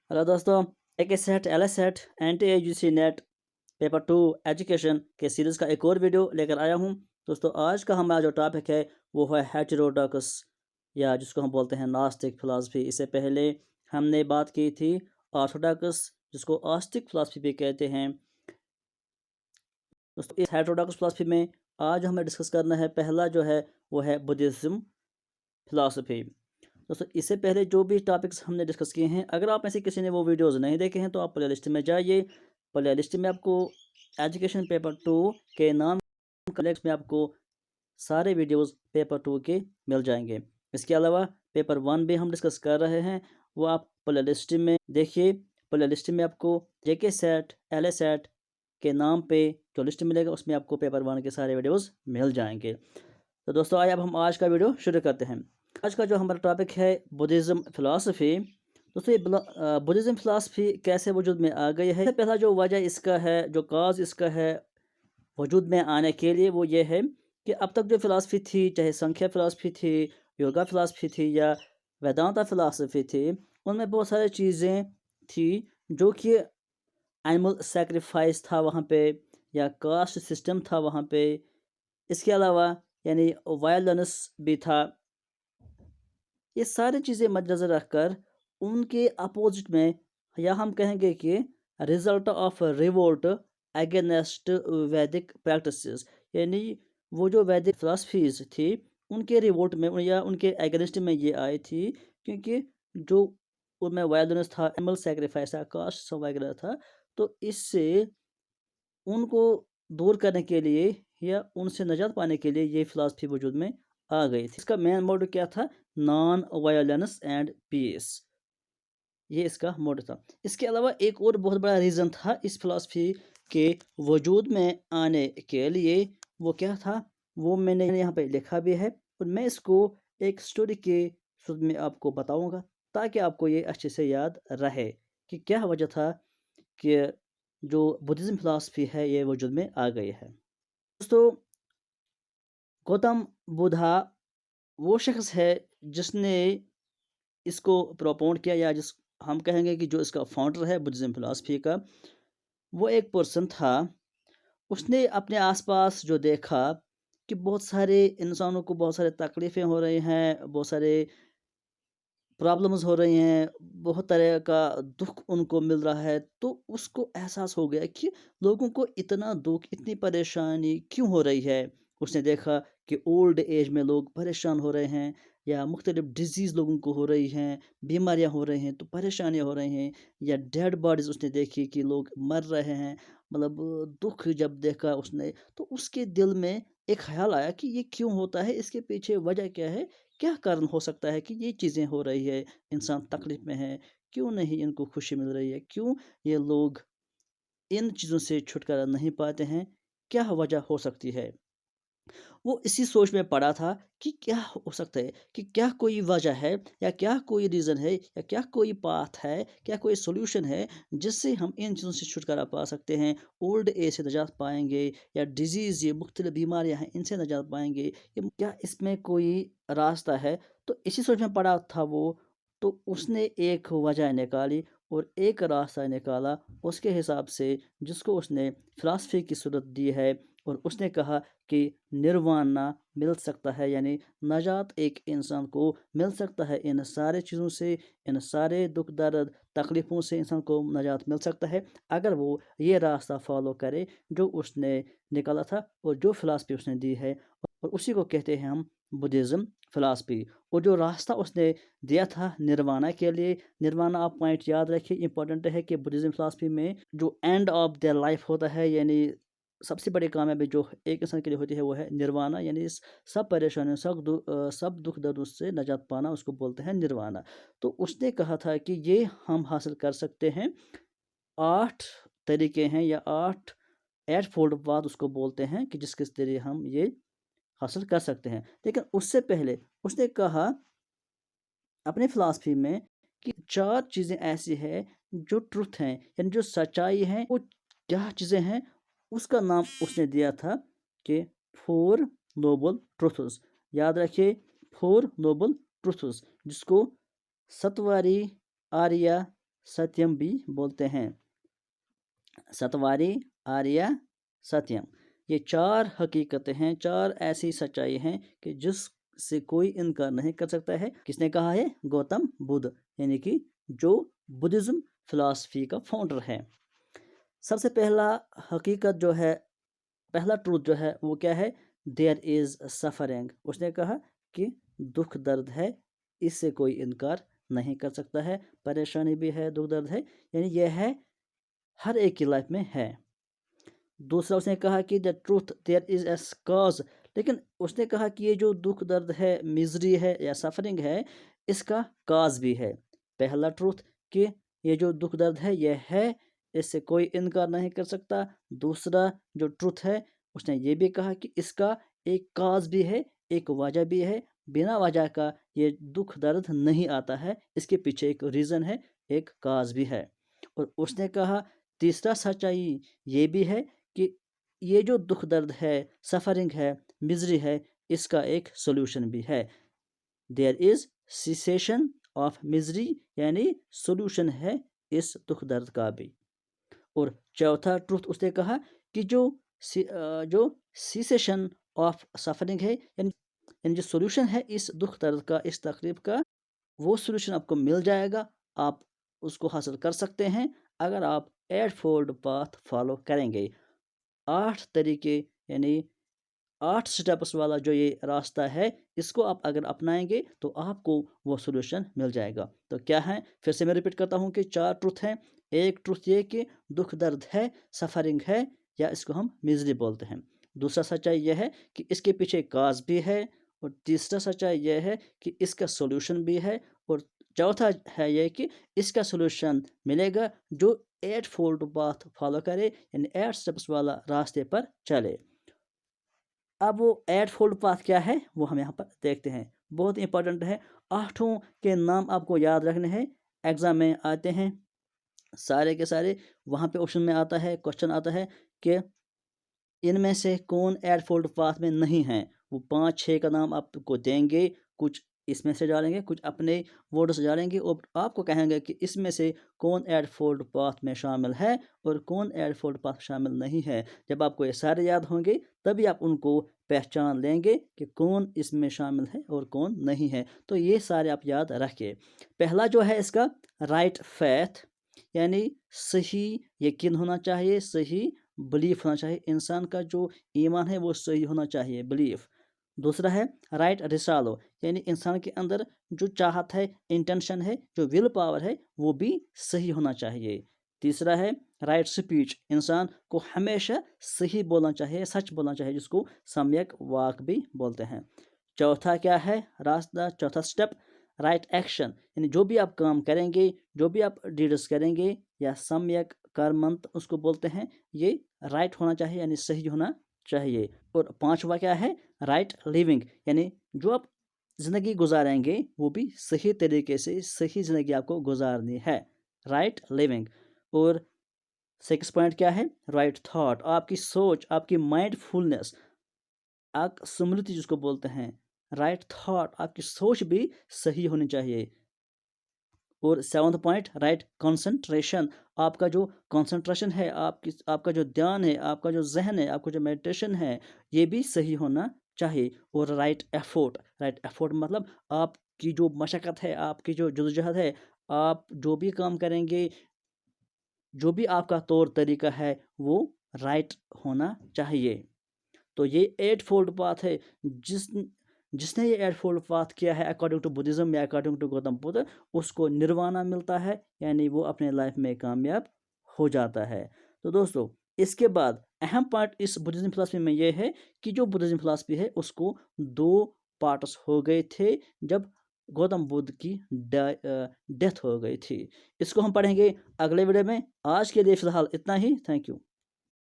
Hello दोस्तों, एक set L set anti AUC net paper 2 education के सीरीज़ का एक और वीडियो लेकर आया हूं। दोस्तों, आज का हमारा जो टॉपिक है वो है हेटेरोडॉक्स, या जिसको हम बोलते हैं नास्तिक फिलासफी। इससे पहले हमने बात की थी ऑर्थोडॉक्स, जिसको आस्तिक फिलासफी भी कहते हैं। दोस्तों, इस हेटेरोडॉक्स फिलासफी में आज हमें डिस्कस करना है, पहला जो है वो है बुद्धिज़्म फिलासफी। दोस्तों, इससे पहले जो भी टॉपिक्स हमने डिस्कस किए हैं, अगर आप में से किसी ने वो वीडियोस नहीं देखे हैं तो आप प्ले लिस्ट में जाइए। प्ले लिस्ट में आपको एजुकेशन पेपर 2 के नाम कलेक्ट में आपको सारे वीडियोस पेपर 2 के मिल जाएंगे। इसके अलावा पेपर 1 भी हम डिस्कस कर रहे हैं, वो आप प्ले लिस्ट में देखिए। प्ले लिस्ट में आपको JK सेट LA सेट के नाम पे जो लिस्ट मिलेगा उसमें आपको पेपर 1 के सारे वीडियोस मिल जाएंगे। तो दोस्तों, आइए अब हम आज का वीडियो शुरू करते हैं। आज का जो हमारा टॉपिक है बुद्धिज़्म फ़िलासफ़ी। दोस्तों, ये बुद्धिज़्म फ़िलासफ़ी कैसे वजूद में आ गई है। सबसे पहला जो वजह इसका है, जो काज इसका है वजूद में आने के लिए, वो ये है कि अब तक जो फ़िलासफ़ी थी, चाहे संख्या फ़िलासफ़ी थी, योगा फ़िलासफ़ी थी या वेदांता फ़िलासफ़ी थी, उनमें बहुत सारी चीज़ें थी जो कि एनिमल सेक्रीफाइस था वहाँ पे, या कास्ट सिस्टम था वहाँ पे। इसके अलावा यानी वायलेंस भी था। ये सारी चीज़ें मद्देनज़र रखकर उनके अपोजिट में, या हम कहेंगे कि रिजल्ट ऑफ रिवोल्ट अगेंस्ट वैदिक प्रैक्टिसेस, यानी वो जो वैदिक फिलासफीज थी उनके रिवोल्ट में या उनके अगेंस्ट में ये आई थी, क्योंकि जो उनमें वायलेंस था, एनिमल सेक्रीफाइस था, कास्ट वगैरह था, तो इससे उनको दूर करने के लिए या उनसे निजात पाने के लिए ये फिलासफी वजूद में आ गई थी। इसका मेन मोटो क्या था? नॉन वायलेंस एंड पीस, ये इसका मोटो था। इसके अलावा एक और बहुत बड़ा रीज़न था इस फिलासफी के वजूद में आने के लिए, वो क्या था वो मैंने यहाँ पे लिखा भी है, और मैं इसको एक स्टोरी के सूरत में आपको बताऊंगा, ताकि आपको ये अच्छे से याद रहे कि क्या वजह था कि जो बुद्धिज़्म फिलासफी है ये वजूद में आ गई है। दोस्तों, गौतम बुद्धा वो शख्स है जिसने इसको प्रोपोन किया, या जिस हम कहेंगे कि जो इसका फाउंडर है बुद्धिज़्म फिलासफी का, वो एक पर्सन था। उसने अपने आसपास जो देखा कि बहुत सारे इंसानों को बहुत सारे तकलीफ़ें हो रही हैं, बहुत सारे प्रॉब्लम्स हो रही हैं, बहुत तरह का दुःख उनको मिल रहा है, तो उसको एहसास हो गया कि लोगों को इतना दुःख, इतनी परेशानी क्यों हो रही है। उसने देखा कि ओल्ड एज में लोग परेशान हो रहे हैं, या मुख्तलिफ़ डिज़ीज़ लोगों को हो रही हैं, बीमारियाँ हो रही हैं, तो परेशानियाँ हो रही हैं, या डेड बॉडीज़ उसने देखी कि लोग मर रहे हैं। मतलब दुःख जब देखा उसने, तो उसके दिल में एक ख़्याल आया कि ये क्यों होता है, इसके पीछे वजह क्या है? क्या कारण हो सकता है कि ये चीज़ें हो रही है, इंसान तकलीफ़ में है, क्यों नहीं इनको खुशी मिल रही है, क्यों ये लोग इन चीज़ों से छुटकारा नहीं पाते हैं, क्या वजह हो सकती है? वो इसी सोच में पड़ा था कि क्या हो सकता है, कि क्या कोई वजह है, या क्या कोई रीज़न है, या क्या कोई पाथ है, क्या कोई सॉल्यूशन है जिससे हम इन चीज़ों से छुटकारा पा सकते हैं, ओल्ड एज से निजात पाएँगे, या डिज़ीज़ ये मुख्तलिफ़ बीमारियाँ हैं इनसे निजात पाएँगे, या क्या इसमें कोई रास्ता है? तो इसी सोच में पड़ा था वो, तो उसने एक वजह निकाली और एक रास्ता निकाला उसके हिसाब से, जिसको उसने फ़िलासफ़ी की सूरत दी है, और उसने कहा कि निर्वाणा मिल सकता है, यानी नजात एक इंसान को मिल सकता है इन सारे चीज़ों से, इन सारे दुख दर्द तकलीफ़ों से इंसान को नजात मिल सकता है अगर वो ये रास्ता फॉलो करे जो उसने निकाला था, और जो फ़िलासफ़ी उसने दी है, और उसी को कहते हैं हम बुद्धिज़्म फ़िलासफ़ी। और जो रास्ता उसने दिया था निर्वाणा के लिए, निर्वाणा आप पॉइंट याद रखिए, इंपॉर्टेंट है कि बुद्धिज़्म फ़िलासफ़ी में जो एंड ऑफ देयर लाइफ होता है, यानी सबसे बड़ी कामयाबी जो एक इंसान के लिए होती है वो है निर्वाणा, यानी इस सब परेशानियों, सब दुख दर्द से निजात पाना, उसको बोलते हैं निर्वाणा। तो उसने कहा था कि ये हम हासिल कर सकते हैं, 8 तरीके हैं, या 8 फोल्ड पाथ उसको बोलते हैं, कि जिसके ज़रिए हम ये हासिल कर सकते हैं। लेकिन उससे पहले उसने कहा अपनी फ़िलासफ़ी में कि 4 चीज़ें ऐसी हैं जो ट्रुथ हैं, यानी जो सच्चाई है, वो क्या चीज़ें हैं, उसका नाम उसने दिया था कि 4 नोबल ट्रुथ्स। याद रखिए, 4 नोबल ट्रुथ्स, जिसको सत्वारी, आर्या, सत्यम भी बोलते हैं। सत्वारी, आर्या, सत्यम, ये 4 हकीकतें हैं, 4 ऐसी सच्चाई हैं कि जिससे कोई इनकार नहीं कर सकता है। किसने कहा है? गौतम बुद्ध, यानी कि जो बुद्धिज़्म फिलॉसफी का फाउंडर है। सबसे पहला हकीकत जो है, पहला ट्रूथ जो है वो क्या है? There is suffering. उसने कहा कि दुख दर्द है, इससे कोई इनकार नहीं कर सकता है। परेशानी भी है, दुख दर्द है, यानी यह है, हर एक की लाइफ में है। दूसरा उसने कहा कि the truth there is a cause, लेकिन उसने कहा कि ये जो दुख दर्द है, मिजरी है या सफरिंग है, इसका काज भी है। पहला ट्रूथ कि ये जो दुख दर्द है ये है, इससे कोई इनकार नहीं कर सकता। दूसरा जो ट्रूथ है, उसने ये भी कहा कि इसका एक काज भी है, एक वजह भी है। बिना वजह का ये दुख दर्द नहीं आता है, इसके पीछे एक रीज़न है, एक काज भी है। और उसने कहा तीसरा सच्चाई ये भी है कि ये जो दुख दर्द है, सफरिंग है, मिजरी है, इसका एक सोल्यूशन भी है। There is cessation of misery, यानी सोल्यूशन है इस दुख दर्द का भी। और चौथा ट्रूथ उसने कहा कि जो सिसेशन ऑफ सफरिंग है, यानी जो सोल्यूशन है इस दुख दर्द का, इस तकलीफ का, वो सोल्यूशन आपको मिल जाएगा। आप उसको हासिल कर सकते हैं अगर आप 8 फोल्ड पाथ फॉलो करेंगे। 8 तरीके, यानी 8 स्टेप्स वाला जो ये रास्ता है, इसको आप अगर अपनाएंगे तो आपको वो सोल्यूशन मिल जाएगा। तो क्या है? फिर से मैं रिपीट करता हूँ कि 4 ट्रुथ हैं। एक ट्रुथ ये कि दुख दर्द है, सफरिंग है, या इसको हम मिजरी बोलते हैं। दूसरा सच्चाई यह है कि इसके पीछे काज भी है। और तीसरा सच्चाई यह है कि इसका सोल्यूशन भी है। और चौथा है यह कि इसका सोल्यूशन मिलेगा जो 8 फोल्ड पाथ फॉलो करे, यानी 8 स्टेप्स वाला रास्ते पर चले। अब वो 8 फोल्ड पाथ क्या है वो हम यहाँ पर देखते हैं। बहुत इंपॉर्टेंट है, 8 के नाम आपको याद रखने हैं। एग्ज़ाम में आते हैं सारे के सारे, वहाँ पे ऑप्शन में आता है, क्वेश्चन आता है कि इनमें से कौन 8 फोल्ड पाथ में नहीं है। वो 5-6 का नाम आपको देंगे, कुछ इसमें से डालेंगे, कुछ अपने वर्ड से डालेंगे और आपको कहेंगे कि इसमें से कौन 8 फोल्ड पाथ में शामिल है और कौन 8 फोल्ड पाथ शामिल नहीं है। जब आपको ये सारे याद होंगे तभी आप उनको पहचान लेंगे कि कौन इसमें शामिल है और कौन नहीं है। तो ये सारे आप याद रखिए। पहला जो है इसका राइट फैथ, यानी सही यकीन होना चाहिए, सही बिलीफ होना चाहिए। इंसान का जो ईमान है वो सही होना चाहिए, बिलीफ। दूसरा है राइट रिसालो, यानी इंसान के अंदर जो चाहत है, इंटेंशन है, जो विल पावर है, वो भी सही होना चाहिए। तीसरा है राइट स्पीच, इंसान को हमेशा सही बोलना चाहिए, सच बोलना चाहिए, जिसको सम्यक वाक भी बोलते हैं। चौथा क्या है रास्ता, चौथा स्टेप राइट एक्शन, यानी जो भी आप काम करेंगे, जो भी आप डीड्स करेंगे या सम्यक कर्मंत उसको बोलते हैं, ये राइट होना चाहिए, यानी सही होना चाहिए। और पांचवा क्या है राइट लिविंग, यानी जो आप ज़िंदगी गुजारेंगे वो भी सही तरीके से, सही ज़िंदगी आपको गुजारनी है, राइट लिविंग। और सिक्स पॉइंट क्या है राइट थॉट, आपकी सोच, आपकी माइंडफुलनेस, आप स्मृति जिसको बोलते हैं, राइट थॉट, आपकी सोच भी सही होनी चाहिए। और सेवंथ पॉइंट राइट कंसंट्रेशन, आपका जो कंसंट्रेशन है, आपका जो ध्यान है, आपका जो जहन है, आपका जो मेडिटेशन है, ये भी सही होना चाहिए। और राइट एफोर्ट, राइट एफोर्ट मतलब आपकी जो मशक्क़त है, आपकी जो जद्दोजहद है, आप जो भी काम करेंगे, जो भी आपका तौर तरीका है, वो राइट होना चाहिए। तो ये 8 फोल्ड पाथ है। जिसने ये 8 फोल्ड पाथ किया है अकॉर्डिंग टू बुद्धिज़्म या अकॉर्डिंग टू गौतम बुद्ध, उसको निर्वाणा मिलता है, यानी वो अपने लाइफ में कामयाब हो जाता है। तो दोस्तों, इसके बाद अहम पार्ट इस बुद्धिज़्म फिलॉसफी में ये है कि जो बुद्धिज़्म फिलॉसफी है उसको 2 पार्ट्स हो गए थे जब गौतम बुद्ध की डेथ हो गई थी। इसको हम पढ़ेंगे अगले वीडियो में। आज के लिए फ़िलहाल इतना ही। Thank you.